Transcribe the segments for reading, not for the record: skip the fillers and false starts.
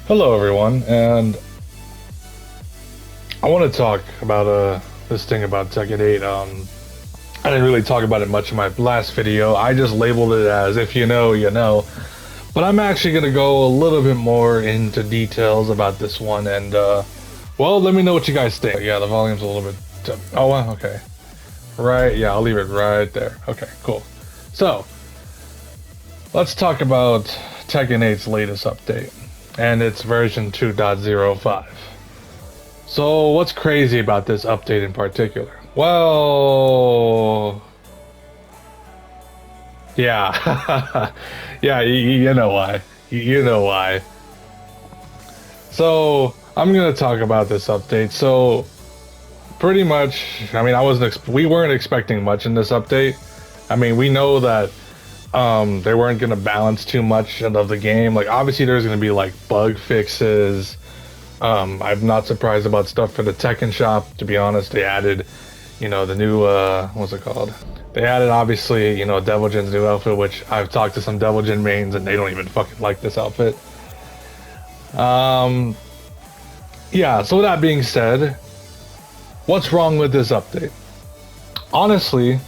Hello everyone, and I want to talk about this thing about Tekken 8. I didn't really talk about it much in my last video. I just labeled it as if you know, you know. But I'm actually going to go a little bit more into details about this one, and well, let me know what you guys think. Yeah, the volume's a little bit... Oh, well, okay. Right, yeah, I'll leave it right there. Okay, cool. So, let's talk about Tekken 8's latest update, and it's version 2.05. So, what's crazy about this update in particular? Well... Yeah. Yeah, you know why. You know why. So, I'm gonna talk about this update. So, pretty much, I mean, we weren't expecting much in this update. I mean, we know that they weren't gonna balance too much of the game. Like, obviously there's gonna be like bug fixes. I'm not surprised about stuff for the Tekken shop, to be honest. They added, you know, the new what's it called? They added, obviously, you know, Devil Jin's new outfit, which I've talked to some Devil Jin mains and they don't even fucking like this outfit. Yeah, so with that being said, what's wrong with this update? Honestly,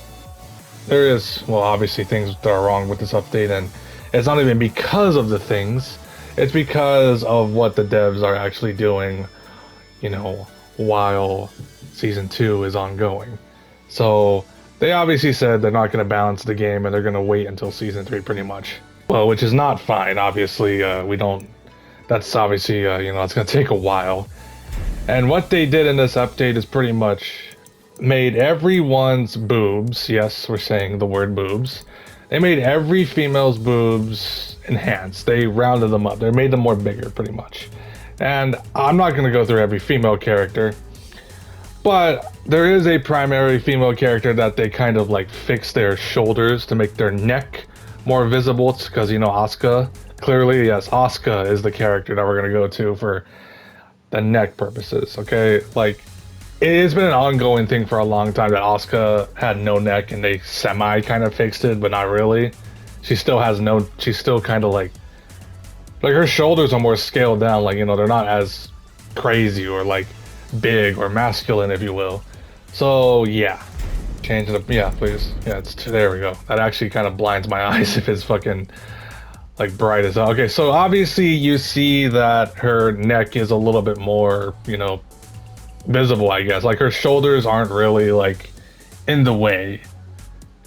there is, well, obviously things that are wrong with this update, and it's not even because of the things, it's because of what the devs are actually doing, you know, while Season 2 is ongoing. So, they obviously said they're not going to balance the game and they're going to wait until Season 3 pretty much. Well, which is not fine, obviously, that's obviously, you know, it's going to take a while. And what they did in this update is pretty much made everyone's boobs, yes, we're saying the word boobs, they made every female's boobs enhanced. They rounded them up. They made them more bigger, pretty much. And I'm not going to go through every female character, but there is a primary female character that they kind of like fix their shoulders to make their neck more visible, because, you know, Asuka, clearly, yes, Asuka is the character that we're going to go to for the neck purposes, okay? Like, it's been an ongoing thing for a long time that Asuka had no neck and they semi kind of fixed it, but not really. She's still kind of like her shoulders are more scaled down, like, you know, they're not as crazy or like big or masculine, if you will. So yeah, change it up. Yeah, please. Yeah, there we go. That actually kind of blinds my eyes if it's fucking like bright as hell. Okay, so obviously you see that her neck is a little bit more, you know, visible, I guess. Like, her shoulders aren't really like in the way.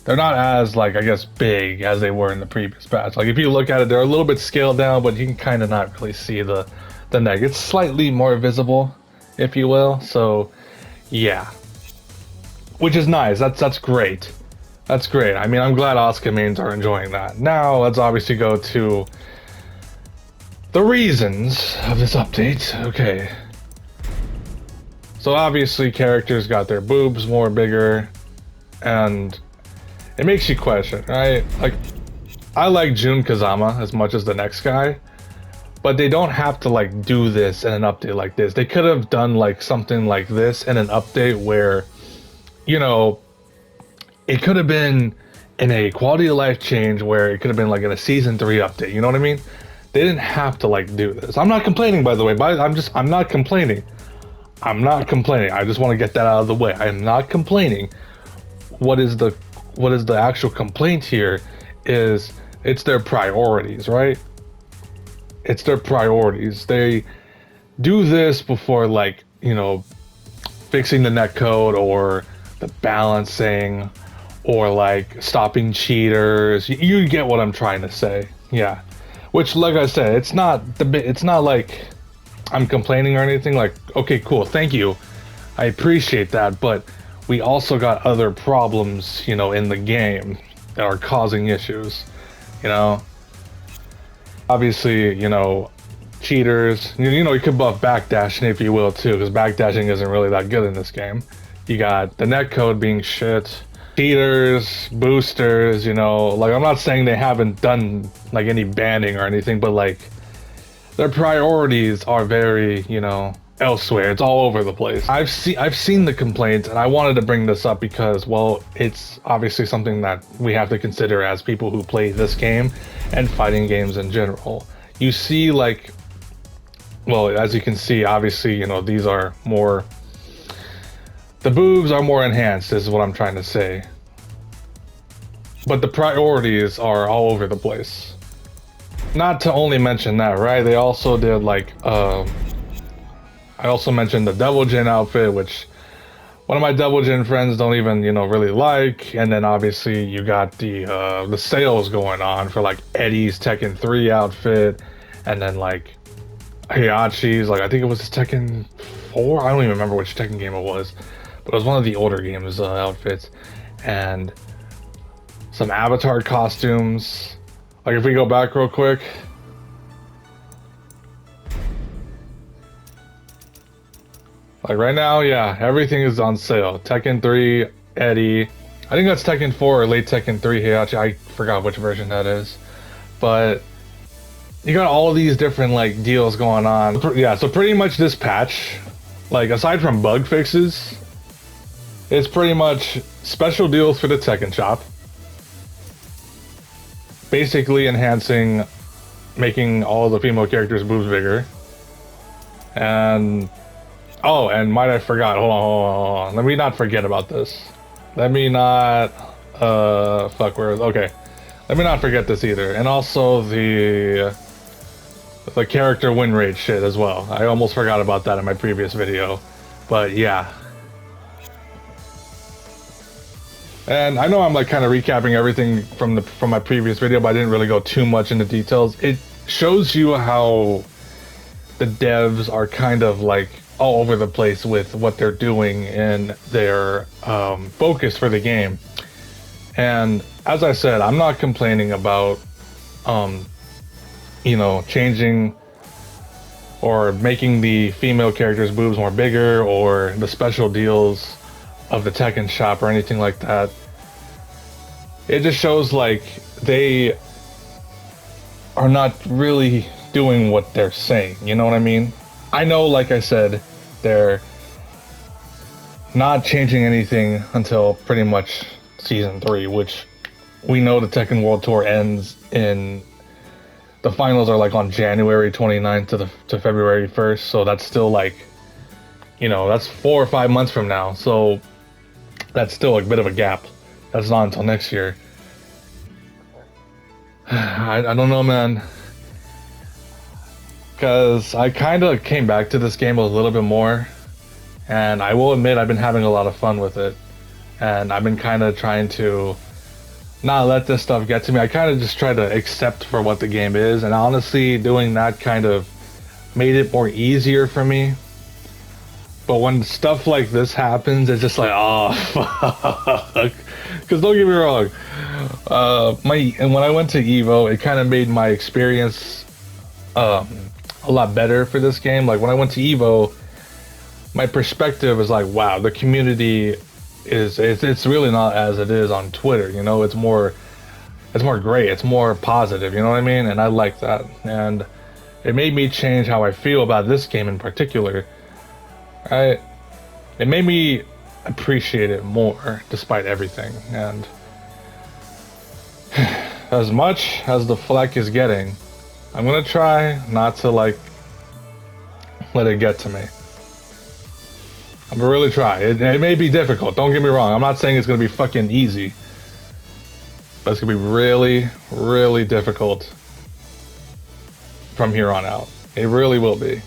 They're not as, like, I guess, big as they were in the previous patch. Like, if you look at it, they're a little bit scaled down, but you can kind of not really see the neck. It's slightly more visible, if you will. So yeah, which is nice. That's great. That's great. I mean, I'm glad Asuka mains are enjoying that. Now, let's obviously go to the reasons of this update. Okay. So obviously, characters got their boobs more bigger, and it makes you question, right? Like, I like Jun Kazama as much as the next guy, but they don't have to, like, do this in an update like this. They could have done, like, something like this in an update where, you know, it could have been in a quality of life change where it could have been like in a Season 3 update, you know what I mean? They didn't have to, like, do this. I'm not complaining, by the way, but I'm not complaining. I'm not complaining. I just want to get that out of the way. I am not complaining. What is the actual complaint here is it's their priorities, right? It's their priorities. They do this before, like, you know, fixing the netcode or the balancing or like stopping cheaters. You get what I'm trying to say. Yeah. Which, like I said, it's not like I'm complaining or anything. Like, okay, cool, thank you, I appreciate that, but we also got other problems, you know, in the game that are causing issues, you know. Obviously, you know, cheaters, you know, you could buff backdashing, if you will, too, because backdashing isn't really that good in this game. You got the netcode being shit, cheaters, boosters, you know, like, I'm not saying they haven't done like any banning or anything, but like, their priorities are very, you know, elsewhere. It's all over the place. I've seen the complaints, and I wanted to bring this up because, well, it's obviously something that we have to consider as people who play this game and fighting games in general. You see, like, well, as you can see, obviously, you know, these are more, the boobs are more enhanced, is what I'm trying to say. But the priorities are all over the place. Not to only mention that, right? They also did like, I also mentioned the Devil Jin outfit, which one of my Devil Jin friends don't even, you know, really like. And then obviously you got the sales going on for like Eddie's Tekken 3 outfit, and then like Heihachi's, like I think it was Tekken 4. I don't even remember which Tekken game it was, but it was one of the older games outfits, and some Avatar costumes. Like if we go back real quick. Like right now, yeah, everything is on sale. Tekken 3, Eddie. I think that's Tekken 4 or late Tekken 3 Heihachi. I forgot which version that is. But you got all these different like deals going on. Yeah, so pretty much this patch, like aside from bug fixes, it's pretty much special deals for the Tekken shop. Basically enhancing, making all the female characters' boobs bigger. And oh, and might I forgot, hold on. Let me not forget about this. Let me not, okay. Let me not forget this either. And also the character win rate shit as well. I almost forgot about that in my previous video. But yeah. And I know I'm like kind of recapping everything from my previous video, but I didn't really go too much into details. It shows you how the devs are kind of like all over the place with what they're doing and their focus for the game. And as I said, I'm not complaining about you know, changing or making the female characters' boobs more bigger, or the special deals of the Tekken shop or anything like that. It just shows like they are not really doing what they're saying, you know what I mean? I know, like I said, they're not changing anything until pretty much Season 3, which we know the Tekken World Tour ends in... The finals are like on January 29th to February 1st, so that's still like, you know, that's 4 or 5 months from now, so that's still a bit of a gap. That's not until next year. I don't know, man. Because I kind of came back to this game a little bit more, and I will admit I've been having a lot of fun with it, and I've been kind of trying to not let this stuff get to me. I kind of just try to accept for what the game is, and honestly doing that kind of made it more easier for me. But when stuff like this happens, it's just like, oh fuck. Because don't get me wrong, and when I went to Evo, it kind of made my experience a lot better for this game. Like when I went to Evo, my perspective is like, wow, the community it's really not as it is on Twitter, you know. It's more great, it's more positive, you know what I mean? And I like that, and it made me change how I feel about this game in particular. Right? It made me appreciate it more despite everything, and as much as the flack is getting, I'm gonna try not to like let it get to me. I'm gonna really try. It may be difficult, don't get me wrong. I'm not saying it's gonna be fucking easy, but it's gonna be really, really difficult from here on out. It really will be.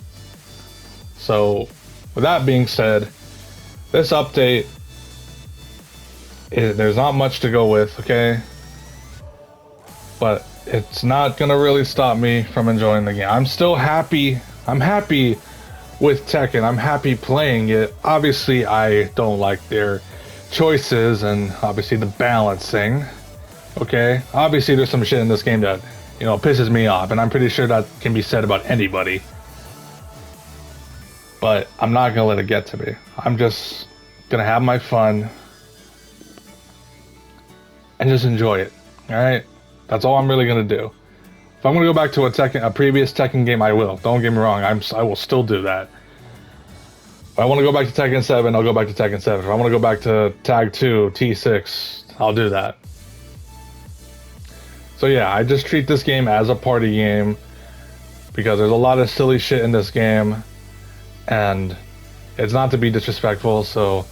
So, with that being said, this update, there's not much to go with, okay? But it's not gonna really stop me from enjoying the game. I'm still happy. I'm happy with Tekken. I'm happy playing it. Obviously, I don't like their choices and obviously the balancing. Okay? Obviously, there's some shit in this game that, you know, pisses me off, and I'm pretty sure that can be said about anybody. But I'm not gonna let it get to me. I'm just gonna have my fun and just enjoy it. Alright? That's all I'm really gonna do. If I'm gonna go back to a previous Tekken game, I will. Don't get me wrong, I will still do that. If I want to go back to Tekken 7, I'll go back to Tekken 7. If I want to go back to Tag 2, T6, I'll do that. So yeah, I just treat this game as a party game. because there's a lot of silly shit in this game, and it's not to be disrespectful, so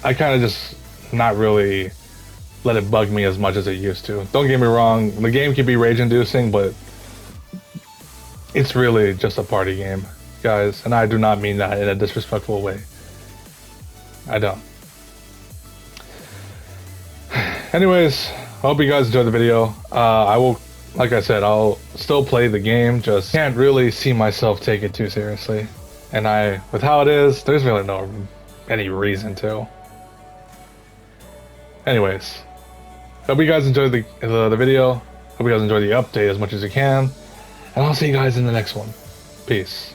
I kind of just not really let it bug me as much as it used to. Don't get me wrong, the game can be rage-inducing, but it's really just a party game, guys, and I do not mean that in a disrespectful way. I don't. Anyways, I hope you guys enjoyed the video. I will, like I said, I'll still play the game, just can't really see myself take it too seriously. And with how it is, there's really any reason to. Anyways, hope you guys enjoyed the video. Hope you guys enjoyed the update as much as you can. And I'll see you guys in the next one. Peace.